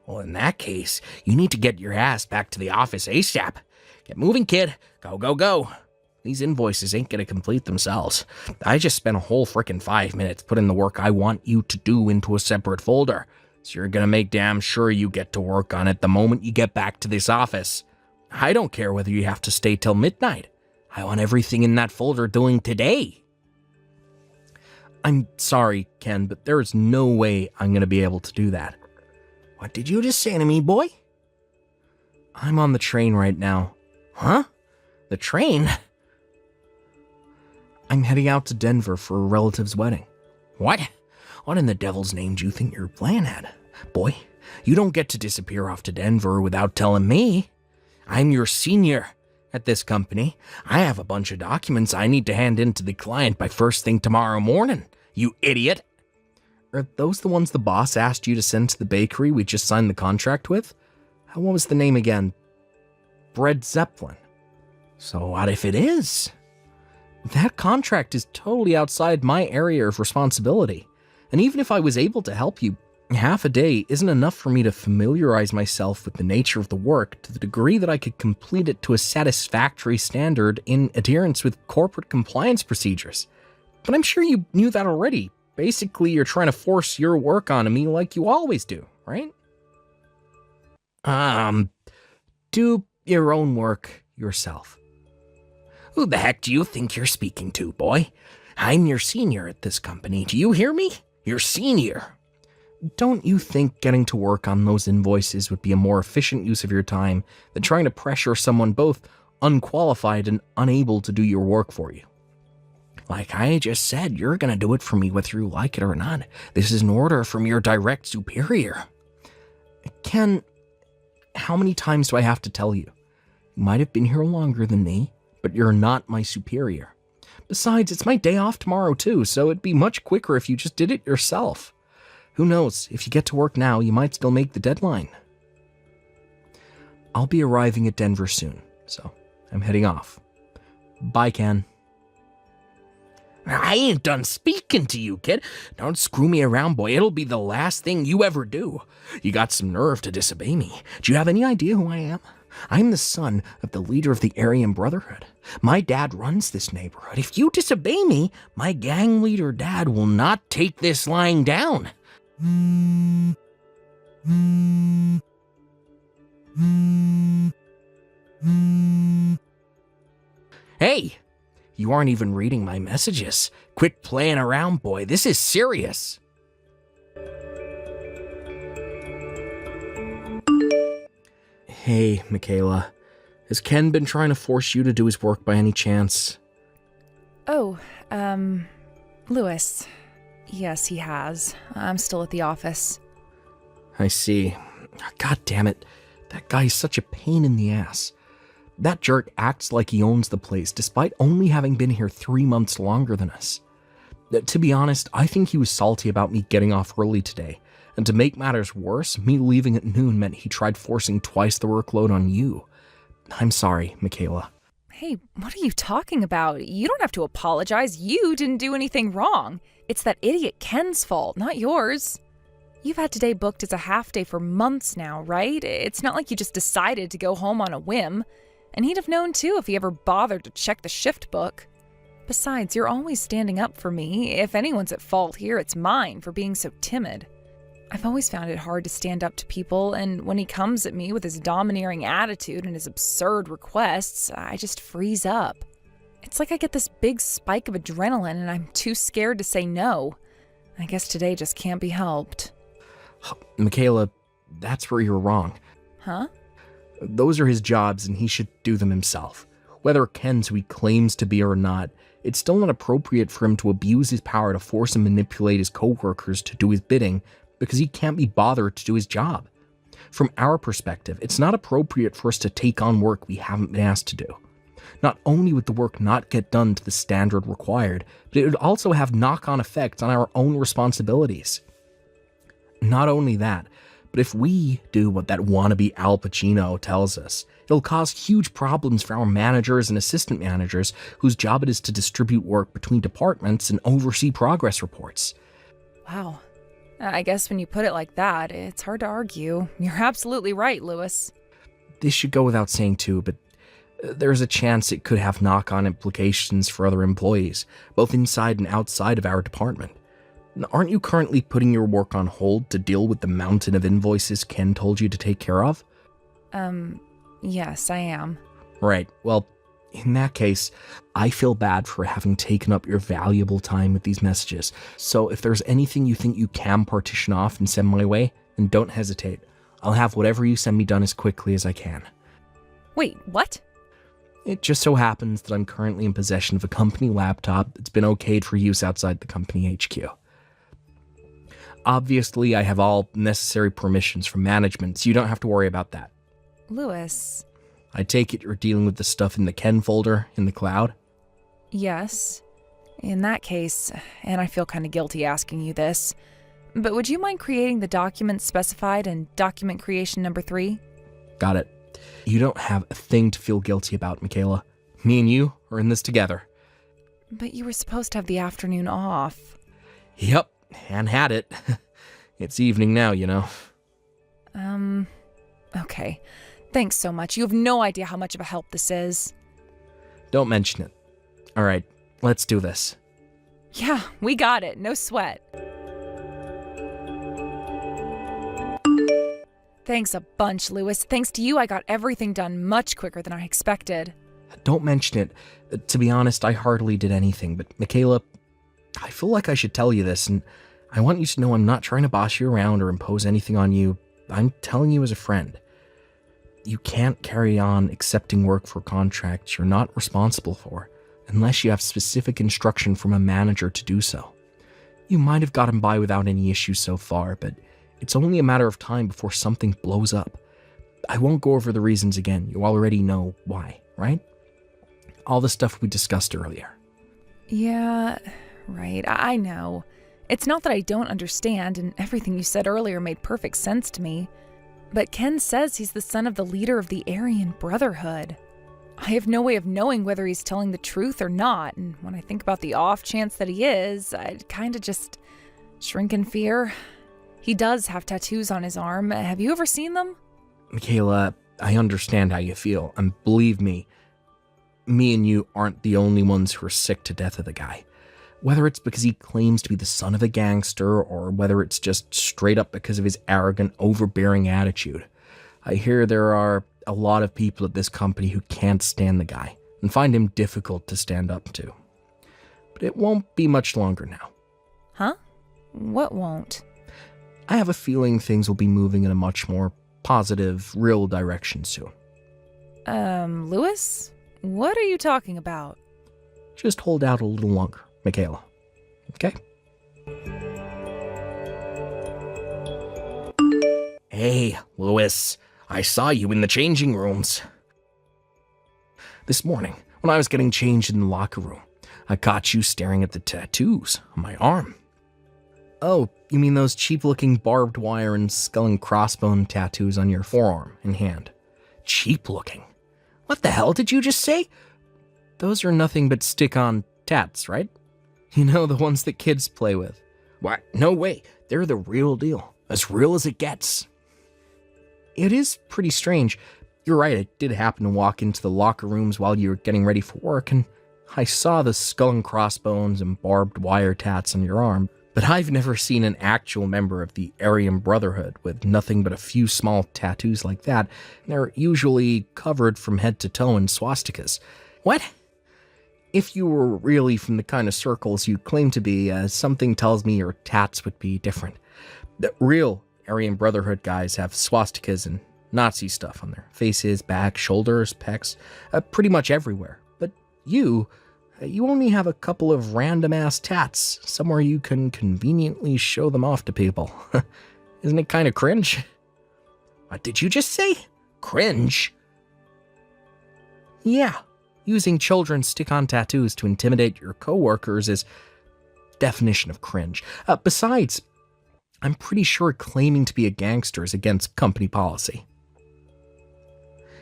Well, in that case, you need to get your ass back to the office ASAP. Get moving, kid. Go, go, go. These invoices ain't gonna complete themselves. I just spent a whole frickin' 5 minutes putting the work I want you to do into a separate folder, so you're gonna make damn sure you get to work on it the moment you get back to this office. I don't care whether you have to stay till midnight. I want everything in that folder doing today. I'm sorry, Ken, but there is no way I'm gonna be able to do that. What did you just say to me, boy? I'm on the train right now. Huh? The train? I'm heading out to Denver for a relative's wedding. What? What in the devil's name do you think you're playing at? Boy, you don't get to disappear off to Denver without telling me. I'm your senior at this company. I have a bunch of documents I need to hand in to the client by first thing tomorrow morning, you idiot. Are those the ones the boss asked you to send to the bakery we just signed the contract with? What was the name again? Bread Zeppelin. So what if it is? That contract is totally outside my area of responsibility. And even if I was able to help you, half a day isn't enough for me to familiarize myself with the nature of the work to the degree that I could complete it to a satisfactory standard in adherence with corporate compliance procedures. But I'm sure you knew that already. Basically, you're trying to force your work onto me like you always do, right? Do your own work yourself. Who the heck do you think you're speaking to, boy? I'm your senior at this company. Do you hear me? Your senior. Don't you think getting to work on those invoices would be a more efficient use of your time than trying to pressure someone both unqualified and unable to do your work for you? Like I just said, you're gonna do it for me whether you like it or not. This is an order from your direct superior. Ken, how many times do I have to tell you? You might have been here longer than me, but you're not my superior. Besides, it's my day off tomorrow too, so it'd be much quicker if you just did it yourself. Who knows, if you get to work now, you might still make the deadline. I'll be arriving at Denver soon, so I'm heading off. Bye, Ken. I ain't done speaking to you, kid. Don't screw me around, boy. It'll be the last thing you ever do. You got some nerve to disobey me. Do you have any idea who I am? I'm the son of the leader of the Aryan Brotherhood. My dad runs this neighborhood. If you disobey me, my gang leader dad will not take this lying down. Hey, you aren't even reading my messages. Quit playing around, boy. This is serious. Hey, Michaela. Has Ken been trying to force you to do his work by any chance? Oh, Lewis. Yes, he has. I'm still at the office. I see. God damn it. That guy's such a pain in the ass. That jerk acts like he owns the place, despite only having been here 3 months longer than us. To be honest, I think he was salty about me getting off early today. And to make matters worse, me leaving at noon meant he tried forcing twice the workload on you. I'm sorry, Michaela. Hey, what are you talking about? You don't have to apologize. You didn't do anything wrong. It's that idiot Ken's fault, not yours. You've had today booked as a half day for months now, right? It's not like you just decided to go home on a whim. And he'd have known too if he ever bothered to check the shift book. Besides, you're always standing up for me. If anyone's at fault here, it's mine for being so timid. I've always found it hard to stand up to people, and when he comes at me with his domineering attitude and his absurd requests, I just freeze up. It's like I get this big spike of adrenaline and I'm too scared to say no. I guess today just can't be helped. Michaela, that's where you're wrong. Huh? Those are his jobs and he should do them himself. Whether Ken's who he claims to be or not, it's still not appropriate for him to abuse his power to force and manipulate his co-workers to do his bidding because he can't be bothered to do his job. From our perspective, it's not appropriate for us to take on work we haven't been asked to do. Not only would the work not get done to the standard required, but it would also have knock-on effects on our own responsibilities. Not only that, but if we do what that wannabe Al Pacino tells us, it'll cause huge problems for our managers and assistant managers whose job it is to distribute work between departments and oversee progress reports. Wow. I guess when you put it like that, it's hard to argue. You're absolutely right, Lewis. This should go without saying too, but there's a chance it could have knock-on implications for other employees, both inside and outside of our department. Aren't you currently putting your work on hold to deal with the mountain of invoices Ken told you to take care of? Yes, I am. Right, well, in that case, I feel bad for having taken up your valuable time with these messages, so if there's anything you think you can partition off and send my way, then don't hesitate. I'll have whatever you send me done as quickly as I can. Wait, what? It just so happens that I'm currently in possession of a company laptop that's been okayed for use outside the company HQ. Obviously, I have all necessary permissions from management, so you don't have to worry about that. Lewis. I take it you're dealing with the stuff in the Ken folder in the cloud? Yes. In that case, and I feel kind of guilty asking you this, but would you mind creating the documents specified in document creation number 3? Got it. You don't have a thing to feel guilty about, Michaela. Me and you are in this together. But you were supposed to have the afternoon off. Yep, and had it. It's evening now, you know. Okay. Thanks so much. You have no idea how much of a help this is. Don't mention it. All right, let's do this. Yeah, we got it. No sweat. Thanks a bunch, Lewis. Thanks to you, I got everything done much quicker than I expected. Don't mention it. To be honest, I hardly did anything, but Michaela, I feel like I should tell you this, and I want you to know I'm not trying to boss you around or impose anything on you. I'm telling you as a friend. You can't carry on accepting work for contracts you're not responsible for unless you have specific instruction from a manager to do so. You might have gotten by without any issues so far, but it's only a matter of time before something blows up. I won't go over the reasons again. You already know why, right? All the stuff we discussed earlier. Yeah, right. I know. It's not that I don't understand, and everything you said earlier made perfect sense to me. But Ken says he's the son of the leader of the Aryan Brotherhood. I have no way of knowing whether he's telling the truth or not, and when I think about the off chance that he is, I'd kind of just shrink in fear. He does have tattoos on his arm. Have you ever seen them? Michaela, I understand how you feel, and believe me and you aren't the only ones who are sick to death of the guy. Whether it's because he claims to be the son of a gangster, or whether it's just straight up because of his arrogant, overbearing attitude, I hear there are a lot of people at this company who can't stand the guy and find him difficult to stand up to. But it won't be much longer now. Huh? What won't? I have a feeling things will be moving in a much more positive, real direction soon. Lewis? What are you talking about? Just hold out a little longer, Michaela. Okay? Hey, Lewis. I saw you in the changing rooms. This morning, when I was getting changed in the locker room, I caught you staring at the tattoos on my arm. Oh, you mean those cheap-looking barbed wire and skull and crossbone tattoos on your forearm and hand? Cheap-looking? What the hell did you just say? Those are nothing but stick-on tats, right? You know, the ones that kids play with. What? No way. They're the real deal. As real as it gets. It is pretty strange. You're right, it did happen to walk into the locker rooms while you were getting ready for work, and I saw the skull and crossbones and barbed wire tats on your arm, but I've never seen an actual member of the Aryan Brotherhood with nothing but a few small tattoos like that. They're usually covered from head to toe in swastikas. What? If you were really from the kind of circles you claim to be, something tells me your tats would be different. The real Aryan Brotherhood guys have swastikas and Nazi stuff on their faces, back, shoulders, pecs, pretty much everywhere. But you only have a couple of random-ass tats, somewhere you can conveniently show them off to people. Isn't it kind of cringe? What did you just say? Cringe? Yeah, using children's stick-on tattoos to intimidate your coworkers is definition of cringe. Besides, I'm pretty sure claiming to be a gangster is against company policy.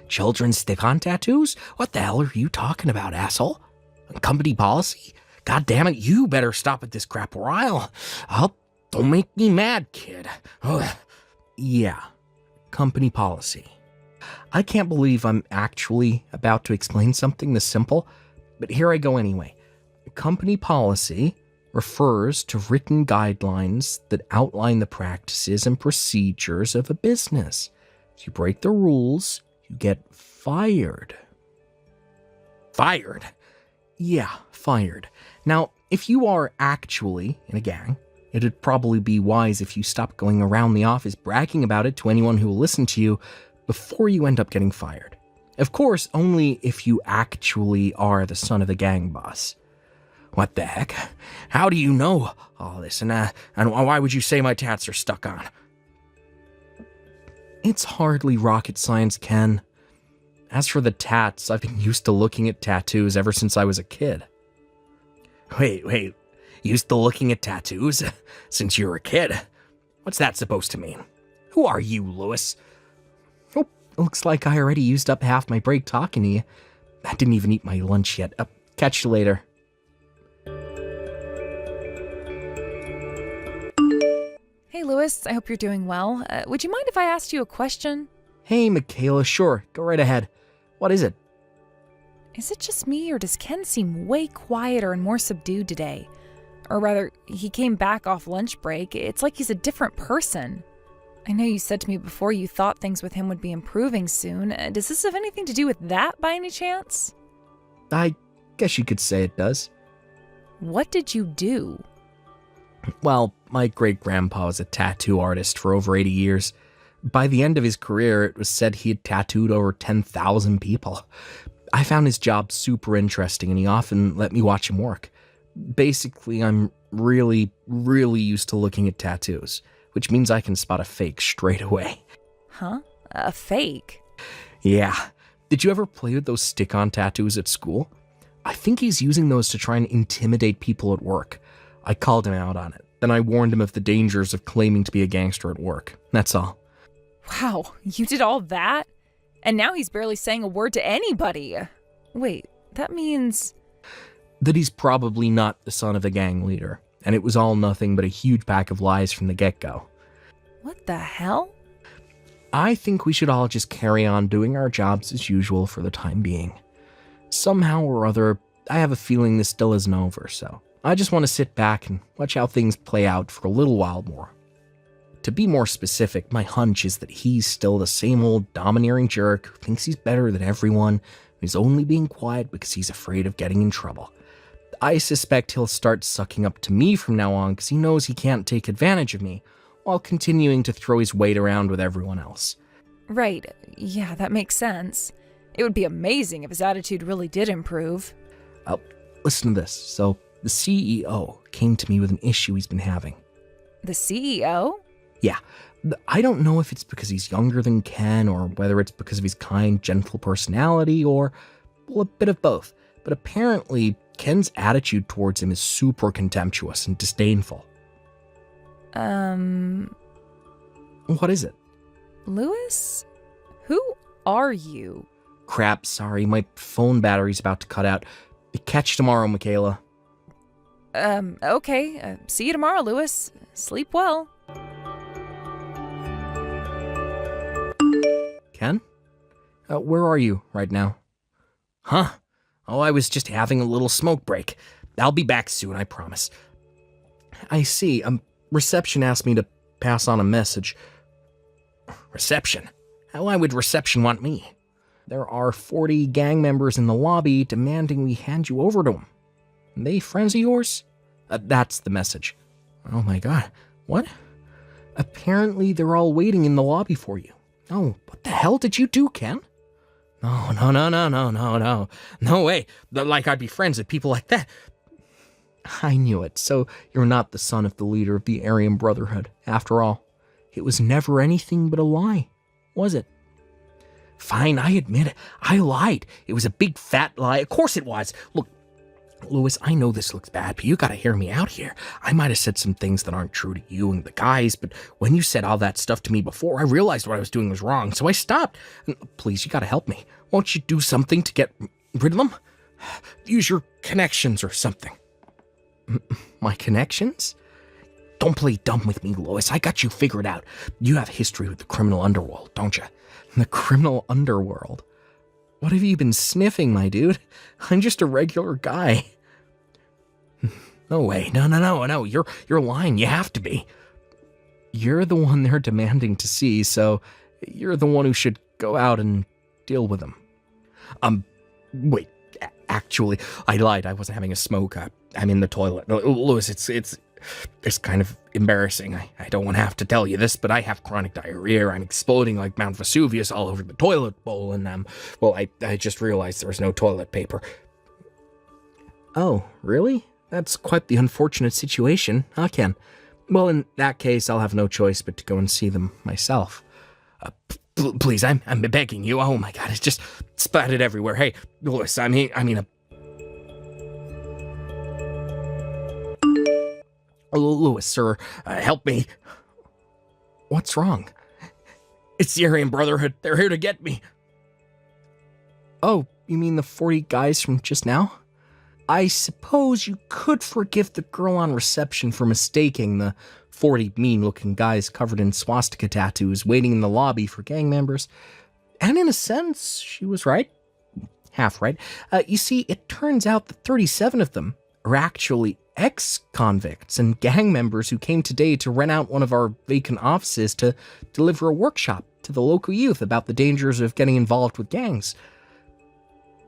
Children's stick-on tattoos? What the hell are you talking about, asshole? Company policy? God damn it, you better stop at this crap or don't make me mad, kid. Ugh. Yeah, company policy. I can't believe I'm actually about to explain something this simple, but here I go anyway. Company policy refers to written guidelines that outline the practices and procedures of a business. If you break the rules, you get fired. Fired? Yeah, fired. Now, if you are actually in a gang, it'd probably be wise if you stop going around the office bragging about it to anyone who will listen to you before you end up getting fired. Of course, only if you actually are the son of the gang boss. What the heck? How do you know all this? And why would you say my tats are stuck on? It's hardly rocket science, Ken. As for the tats, I've been used to looking at tattoos ever since I was a kid. Wait. Used to looking at tattoos? Since you were a kid? What's that supposed to mean? Who are you, Lewis? Oh, looks like I already used up half my break talking to you. I didn't even eat my lunch yet. Catch you later. Hey, Lewis, I hope you're doing well. Would you mind if I asked you a question? Hey, Michaela, sure. Go right ahead. What is it? Is it just me, or does Ken seem way quieter and more subdued today? Or rather, he came back off lunch break. It's like he's a different person. I know you said to me before you thought things with him would be improving soon. Does this have anything to do with that by any chance? I guess you could say it does. What did you do? Well, my great-grandpa was a tattoo artist for over 80 years. By the end of his career, it was said he had tattooed over 10,000 people. I found his job super interesting, and he often let me watch him work. Basically, I'm really, really used to looking at tattoos, which means I can spot a fake straight away. Huh? A fake? Yeah. Did you ever play with those stick-on tattoos at school? I think he's using those to try and intimidate people at work. I called him out on it. Then I warned him of the dangers of claiming to be a gangster at work. That's all. Wow, you did all that? And now he's barely saying a word to anybody. Wait, that means... That he's probably not the son of a gang leader, and it was all nothing but a huge pack of lies from the get-go. What the hell? I think we should all just carry on doing our jobs as usual for the time being. Somehow or other, I have a feeling this still isn't over, so I just want to sit back and watch how things play out for a little while more. To be more specific, my hunch is that he's still the same old domineering jerk who thinks he's better than everyone, and is only being quiet because he's afraid of getting in trouble. I suspect he'll start sucking up to me from now on because he knows he can't take advantage of me, while continuing to throw his weight around with everyone else. Right. Yeah, that makes sense. It would be amazing if his attitude really did improve. Listen to this. So, the CEO came to me with an issue he's been having. The CEO? Yeah, I don't know if it's because he's younger than Ken, or whether it's because of his kind, gentle personality, or, well, a bit of both. But apparently, Ken's attitude towards him is super contemptuous and disdainful. What is it? Louis? Who are you? Crap, sorry, my phone battery's about to cut out. Catch you tomorrow, Michaela. Okay. See you tomorrow, Louis. Sleep well. Ken? Where are you right now? Huh? Oh, I was just having a little smoke break. I'll be back soon, I promise. I see. Reception asked me to pass on a message. Reception? Why would reception want me? There are 40 gang members in the lobby demanding we hand you over to them. They friends of yours? That's the message. Oh my god. What? Apparently they're all waiting in the lobby for you. Oh, what the hell did you do, Ken? No. No way. Like I'd be friends with people like that. I knew it. So you're not the son of the leader of the Aryan Brotherhood, after all. It was never anything but a lie, was it? Fine, I admit it. I lied. It was a big fat lie. Of course it was. Look, Louis, I know this looks bad, but you gotta hear me out here. I might have said some things that aren't true to you and the guys, but when you said all that stuff to me before, I realized what I was doing was wrong, so I stopped. Please, you gotta help me. Won't you do something to get rid of them? Use your connections or something. My connections? Don't play dumb with me, Louis. I got you figured out. You have history with the criminal underworld, don't you? The criminal underworld? What have you been sniffing, my dude? I'm just a regular guy. No way. No. You're lying. You have to be. You're the one they're demanding to see, so you're the one who should go out and deal with them. Wait. Actually, I lied. I wasn't having a smoke. I'm in the toilet. Louis, it's kind of embarrassing. I don't want to have to tell you this, but I have chronic diarrhea. I'm exploding like Mount Vesuvius all over the toilet bowl, and well, I just realized there was no toilet paper. Oh, really? That's quite the unfortunate situation, huh, Ken? Well, in that case, I'll have no choice but to go and see them myself. Please, I'm begging you. Oh my god, it's just splattered everywhere. Hey, Louis, I mean. Louis, sir, help me. What's wrong? It's the Aryan Brotherhood. They're here to get me. Oh, you mean the 40 guys from just now? I suppose you could forgive the girl on reception for mistaking the 40 mean-looking guys covered in swastika tattoos waiting in the lobby for gang members. And in a sense, she was right. Half right. You see, it turns out that 37 of them are actually ex-convicts and gang members who came today to rent out one of our vacant offices to deliver a workshop to the local youth about the dangers of getting involved with gangs.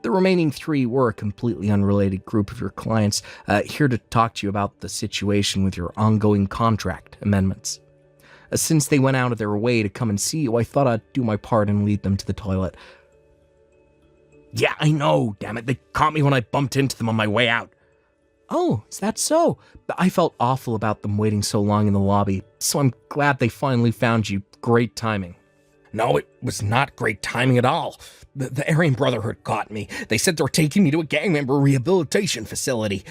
The remaining 3 were a completely unrelated group of your clients, here to talk to you about the situation with your ongoing contract amendments. Since they went out of their way to come and see you, I thought I'd do my part and lead them to the toilet. Yeah, I know, damn it. They caught me when I bumped into them on my way out. Oh, is that so? I felt awful about them waiting so long in the lobby, so I'm glad they finally found you. Great timing. No, it was not great timing at all. The Aryan Brotherhood caught me. They said they were taking me to a gang member rehabilitation facility.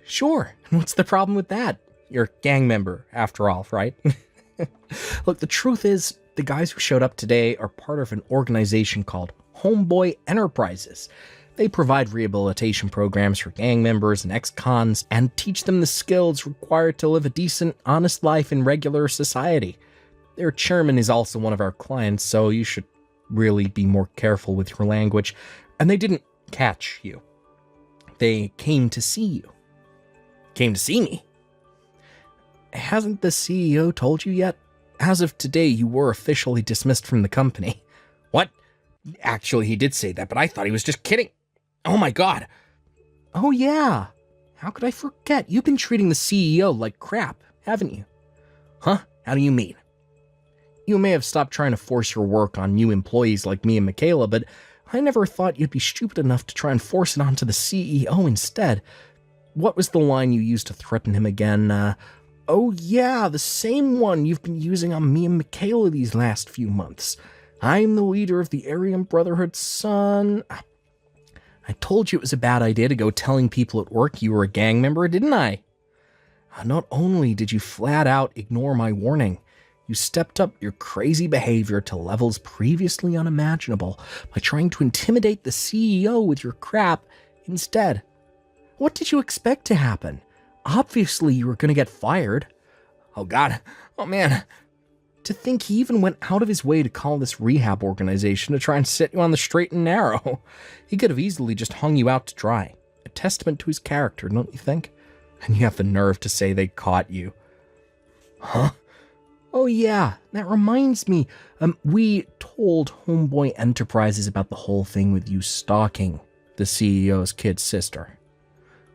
Sure, what's the problem with that? You're a gang member, after all, right? Look, the truth is, the guys who showed up today are part of an organization called Homeboy Enterprises. They provide rehabilitation programs for gang members and ex-cons and teach them the skills required to live a decent, honest life in regular society. Their chairman is also one of our clients, so you should really be more careful with your language. And they didn't catch you. They came to see you. Came to see me? Hasn't the CEO told you yet? As of today, you were officially dismissed from the company. What? Actually, he did say that, but I thought he was just kidding. Oh my god. Oh yeah. How could I forget? You've been treating the CEO like crap, haven't you? Huh? How do you mean? You may have stopped trying to force your work on new employees like me and Michaela, but I never thought you'd be stupid enough to try and force it onto the CEO instead. What was the line you used to threaten him again? Oh yeah, the same one you've been using on me and Michaela these last few months. I'm the leader of the Aryan Brotherhood, son. I told you it was a bad idea to go telling people at work you were a gang member, didn't I? Not only did you flat out ignore my warning, you stepped up your crazy behavior to levels previously unimaginable by trying to intimidate the CEO with your crap instead. What did you expect to happen? Obviously you were going to get fired. Oh god, oh man. To think he even went out of his way to call this rehab organization to try and set you on the straight and narrow. He could have easily just hung you out to dry. A testament to his character, don't you think? And you have the nerve to say they caught you. Huh? Oh yeah, that reminds me. We told Homeboy Enterprises about the whole thing with you stalking the CEO's kid's sister.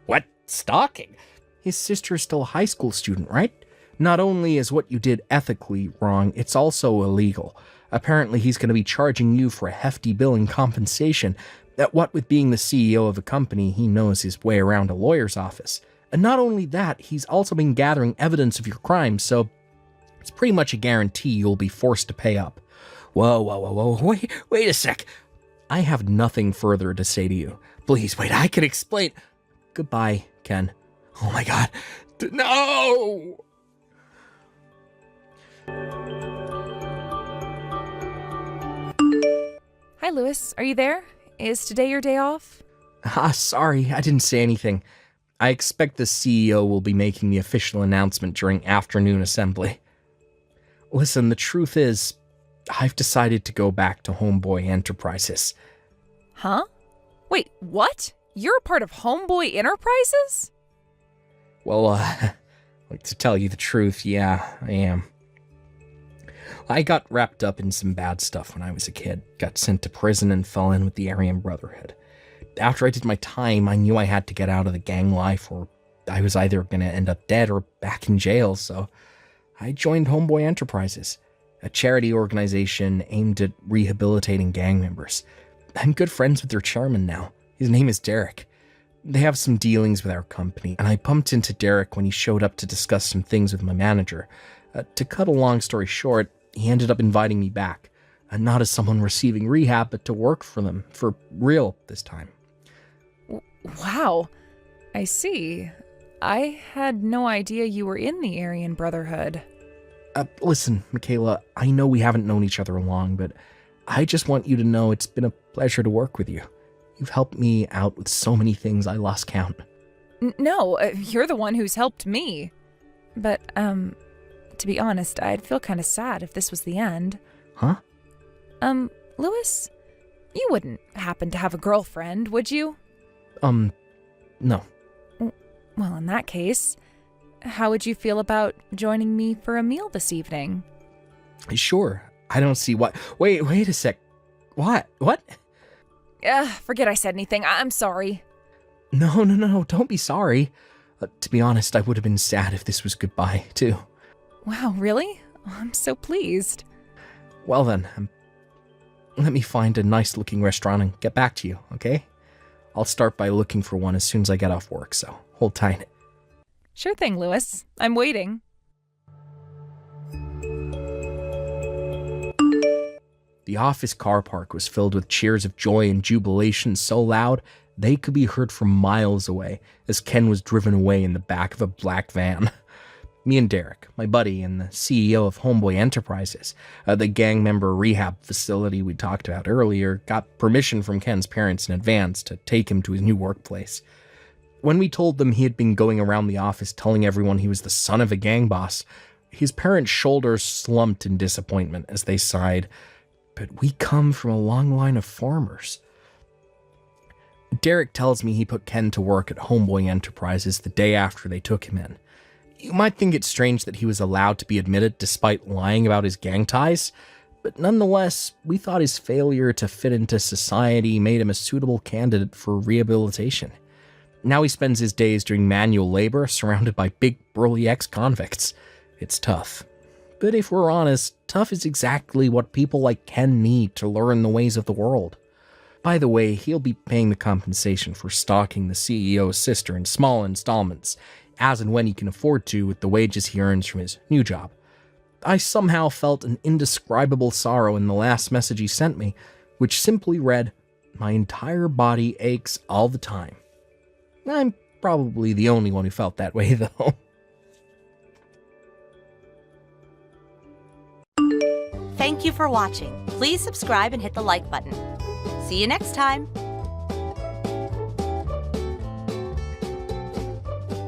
What? Stalking? His sister is still a high school student, right? Not only is what you did ethically wrong, it's also illegal. Apparently he's going to be charging you for a hefty bill in compensation. That what with being the CEO of a company, he knows his way around a lawyer's office. And not only that, he's also been gathering evidence of your crimes, so it's pretty much a guarantee you'll be forced to pay up. Whoa, wait a sec. I have nothing further to say to you. Please, wait, I can explain. Goodbye, Ken. Oh my god. No! Hi, Lewis. Are you there? Is today your day off? Sorry, I didn't say anything. I expect the CEO will be making the official announcement during afternoon assembly. Listen, the truth is, I've decided to go back to Homeboy Enterprises. Huh? Wait, what? You're a part of Homeboy Enterprises? Well, like to tell you the truth, yeah, I am. I got wrapped up in some bad stuff when I was a kid, got sent to prison and fell in with the Aryan Brotherhood. After I did my time, I knew I had to get out of the gang life, or I was either going to end up dead or back in jail, so I joined Homeboy Enterprises, a charity organization aimed at rehabilitating gang members. I'm good friends with their chairman now. His name is Derek. They have some dealings with our company, and I bumped into Derek when he showed up to discuss some things with my manager. To cut a long story short, he ended up inviting me back, not as someone receiving rehab, but to work for them, for real this time. Wow, I see. I had no idea you were in the Aryan Brotherhood. Listen, Michaela, I know we haven't known each other long, but I just want you to know it's been a pleasure to work with you. You've helped me out with so many things I lost count. No, you're the one who's helped me. But, to be honest, I'd feel kind of sad if this was the end. Huh? Lewis, you wouldn't happen to have a girlfriend, would you? No. Well, in that case, how would you feel about joining me for a meal this evening? Sure. I don't see why. Wait a sec. What? Forget I said anything. I'm sorry. No, don't be sorry. To be honest, I would have been sad if this was goodbye, too. Wow, really? I'm so pleased. Well then, let me find a nice-looking restaurant and get back to you, okay? I'll start by looking for one as soon as I get off work, so hold tight. Sure thing, Lewis. I'm waiting. The office car park was filled with cheers of joy and jubilation so loud they could be heard from miles away as Ken was driven away in the back of a black van. Me and Derek, my buddy and the CEO of Homeboy Enterprises, the gang member rehab facility we talked about earlier, got permission from Ken's parents in advance to take him to his new workplace. When we told them he had been going around the office telling everyone he was the son of a gang boss, his parents' shoulders slumped in disappointment as they sighed, "But we come from a long line of farmers." Derek tells me he put Ken to work at Homeboy Enterprises the day after they took him in. You might think it's strange that he was allowed to be admitted despite lying about his gang ties, but nonetheless, we thought his failure to fit into society made him a suitable candidate for rehabilitation. Now he spends his days doing manual labor surrounded by big, burly ex-convicts. It's tough. But if we're honest, tough is exactly what people like Ken need to learn the ways of the world. By the way, he'll be paying the compensation for stalking the CEO's sister in small installments, as and when he can afford to with the wages he earns from his new job. I somehow felt an indescribable sorrow in the last message he sent me, which simply read, "My entire body aches all the time." I'm probably the only one who felt that way, though. Thank you for watching. Please subscribe and hit the like button. See you next time.